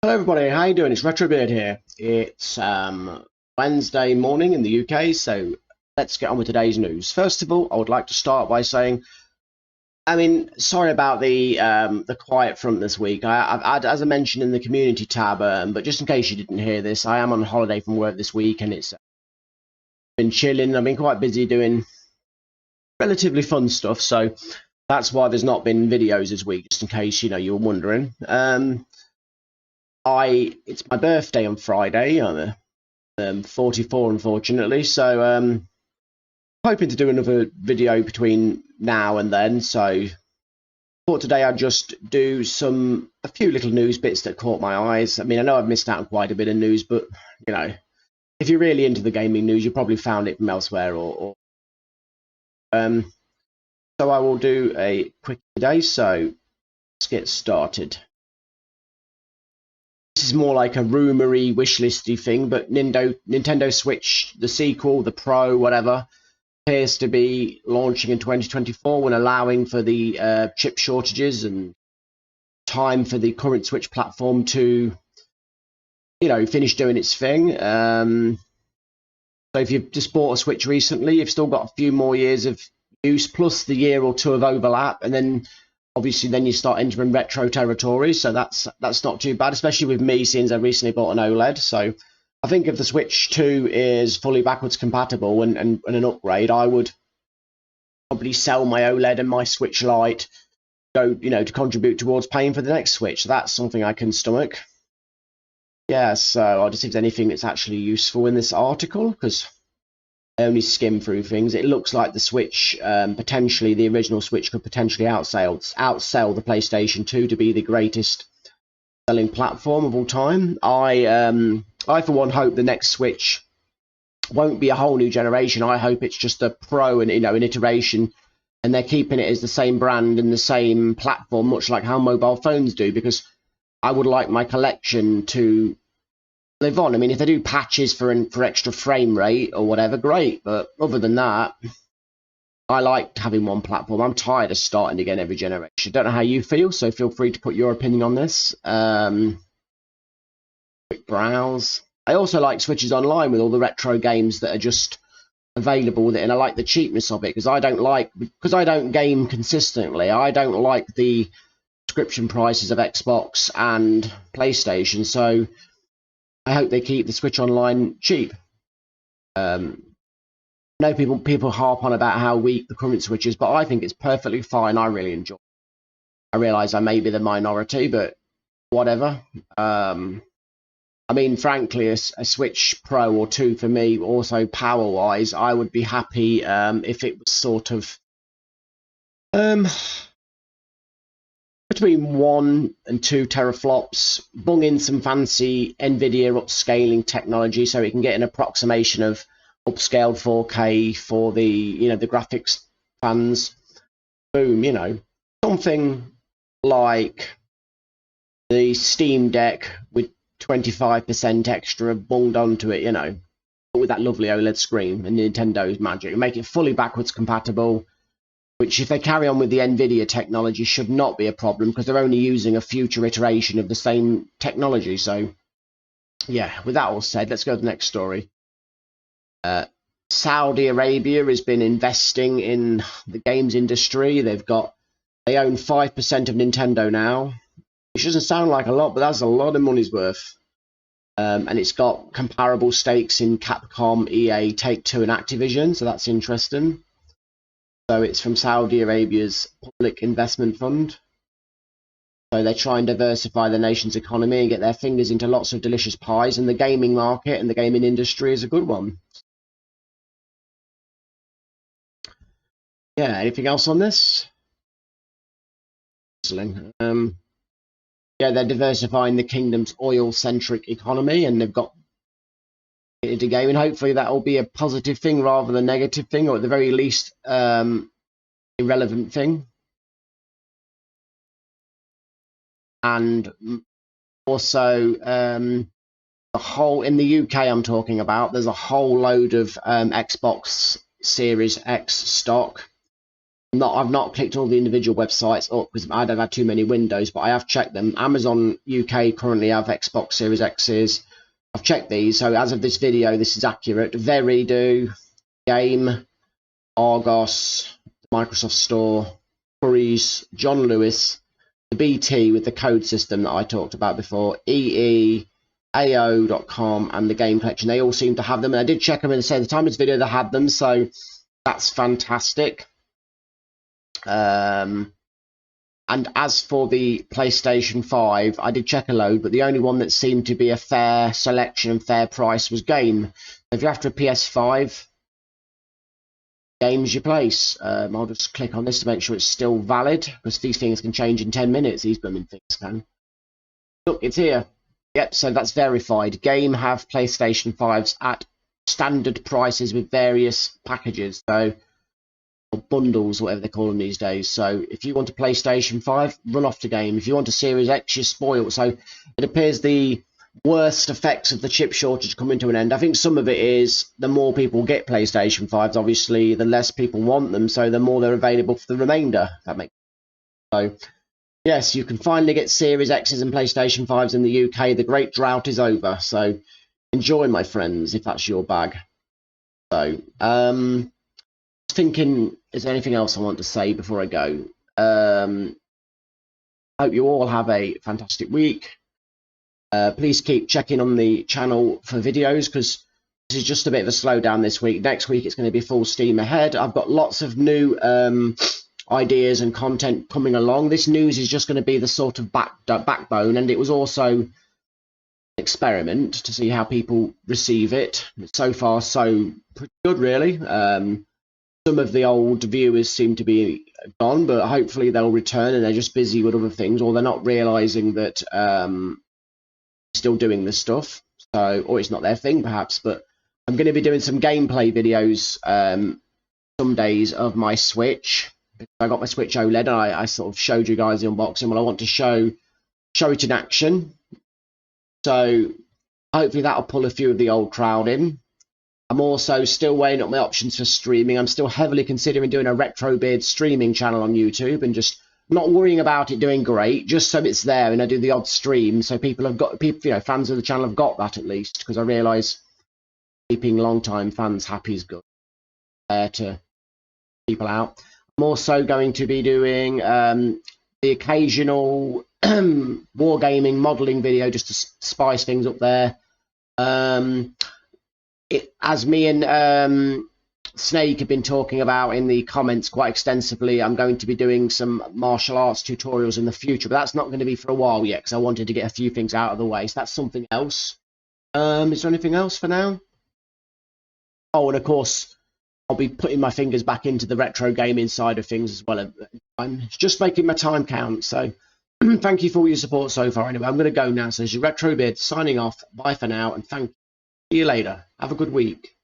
Hello everybody, how you doing? It's Retrobeard here. It's Wednesday morning in the UK, so let's get on with today's news. First of all, I would like to start by saying, sorry about the quiet front this week. As I mentioned in the community tab, but just in case you didn't hear this, I am on holiday from work this week, and it's been chilling. I've been quite busy doing relatively fun stuff, so that's why there's not been videos this week. Just in case you were wondering. It's my birthday on Friday. I'm 44, unfortunately, so hoping to do another video between now and then. So thought today I'd just do a few little news bits that caught my eyes. I know I've missed out on quite a bit of news, but if you're really into the gaming news, you probably found it from elsewhere. So I will do a quick today. So let's get started. This is more like a rumory, wishlisty thing, but Nintendo Switch, the sequel, the Pro, whatever, appears to be launching in 2024 when allowing for the chip shortages and time for the current Switch platform to, finish doing its thing. So if you've just bought a Switch recently, you've still got a few more years of use, plus the year or two of overlap, and then obviously then you start entering retro territory, so that's not too bad, especially with me, since I recently bought an OLED. So I think if the Switch 2 is fully backwards compatible and an upgrade, I would probably sell my OLED and my Switch Lite, to contribute towards paying for the next Switch. So that's something I can stomach. Yeah, so I'll just see if there's anything that's actually useful in this article, because I only skim through things. It looks like the Switch, potentially the original Switch, could potentially outsell the PlayStation 2 to be the greatest selling platform of all time. I for one hope the next Switch won't be a whole new generation. I hope it's just a Pro and an iteration, and they're keeping it as the same brand and the same platform, much like how mobile phones do, because I would like my collection to live on. If they do patches for extra frame rate or whatever, great. But other than that, I like having one platform. I'm tired of starting again every generation. Don't know how you feel, so feel free to put your opinion on this. Quick browse. I also like Switches Online with all the retro games that are just available with it, and I like the cheapness of it, because I don't game consistently. I don't like the subscription prices of Xbox and PlayStation, so I hope they keep the Switch Online cheap. I know people harp on about how weak the current Switch is, but I think it's perfectly fine. I really enjoy it. I realise I may be the minority, but whatever. Frankly, a Switch Pro or 2 for me, also power-wise, I would be happy if it was sort of between 1 and 2 teraflops, bung in some fancy Nvidia upscaling technology so it can get an approximation of upscaled 4K for the the graphics fans. Boom, something like the Steam Deck with 25% extra bunged onto it, but with that lovely OLED screen and Nintendo's magic, and make it fully backwards compatible. Which, if they carry on with the Nvidia technology, should not be a problem, because they're only using a future iteration of the same technology. So, yeah, with that all said, let's go to the next story. Saudi Arabia has been investing in the games industry. They own 5% of Nintendo now, which doesn't sound like a lot, but that's a lot of money's worth. And it's got comparable stakes in Capcom, EA, Take-Two, and Activision, so that's interesting. So it's from Saudi Arabia's Public Investment Fund. So they try and diversify the nation's economy and get their fingers into lots of delicious pies, and the gaming market and the gaming industry is a good one. Yeah, anything else on this? Yeah, they're diversifying the kingdom's oil-centric economy, and they've got into gaming. Hopefully that will be a positive thing rather than a negative thing, or at the very least, irrelevant thing. And also, in the UK I'm talking about, there's a whole load of Xbox Series X stock I've not clicked all the individual websites up because I don't have too many windows, but I have checked them. Amazon UK currently have Xbox Series X's. I've checked these, so as of this video, this is accurate. Verido, Game, Argos, Microsoft Store, Currys, John Lewis, the BT with the code system that I talked about before, EEAO.com, and the Game Collection. They all seem to have them, and I did check them and say at the time of this video they had them, so that's fantastic. And as for the PlayStation 5, I did check a load, but the only one that seemed to be a fair selection and fair price was Game. If you're after a PS5, Game's your place. I'll just click on this to make sure it's still valid, because these things can change in 10 minutes. These blooming things can. Look, it's here. Yep, so that's verified. Game have PlayStation 5s at standard prices with various packages. So, or bundles, whatever they call them these days. So if you want a PlayStation 5, run off to Game. If you want a Series X, you're spoiled. So it appears the worst effects of the chip shortage coming to an end. I think some of it is the more people get PlayStation 5s, obviously, the less people want them, so the more they're available for the remainder. If that makes sense. So yes, you can finally get Series X's and PlayStation 5s in the UK. The great drought is over. So enjoy, my friends, if that's your bag. So thinking, is there anything else I want to say before I go? Hope you all have a fantastic week. Please keep checking on the channel for videos, because this is just a bit of a slowdown this week. Next week it's going to be full steam ahead. I've got lots of new ideas and content coming along. This news is just going to be the sort of backbone, and it was also an experiment to see how people receive it. So far, so pretty good, really. Some of the old viewers seem to be gone, but hopefully they'll return, and they're just busy with other things, or they're not realizing that still doing this stuff, so, or it's not their thing perhaps. But I'm going to be doing some gameplay videos some days of my Switch. I got my Switch OLED, and I sort of showed you guys the unboxing. Well, I want to show it in action, so hopefully that'll pull a few of the old crowd in. I'm also still weighing up my options for streaming. I'm still heavily considering doing a Retro Beard streaming channel on YouTube, and just not worrying about it doing great, just so it's there and I do the odd stream, so people, you know, fans of the channel have got that at least, because I realise keeping long-time fans happy is good to people out. I'm also going to be doing the occasional wargaming modelling video just to spice things up there. As me and Snake have been talking about in the comments quite extensively, I'm going to be doing some martial arts tutorials in the future, but that's not going to be for a while yet, because I wanted to get a few things out of the way. So that's something else. Is there anything else for now? Oh, and of course, I'll be putting my fingers back into the retro gaming side of things as well. I'm just making my time count. So thank you for all your support so far. Anyway, I'm going to go now. So this is Retro Beard signing off. Bye for now, and thank you. See you later. Have a good week.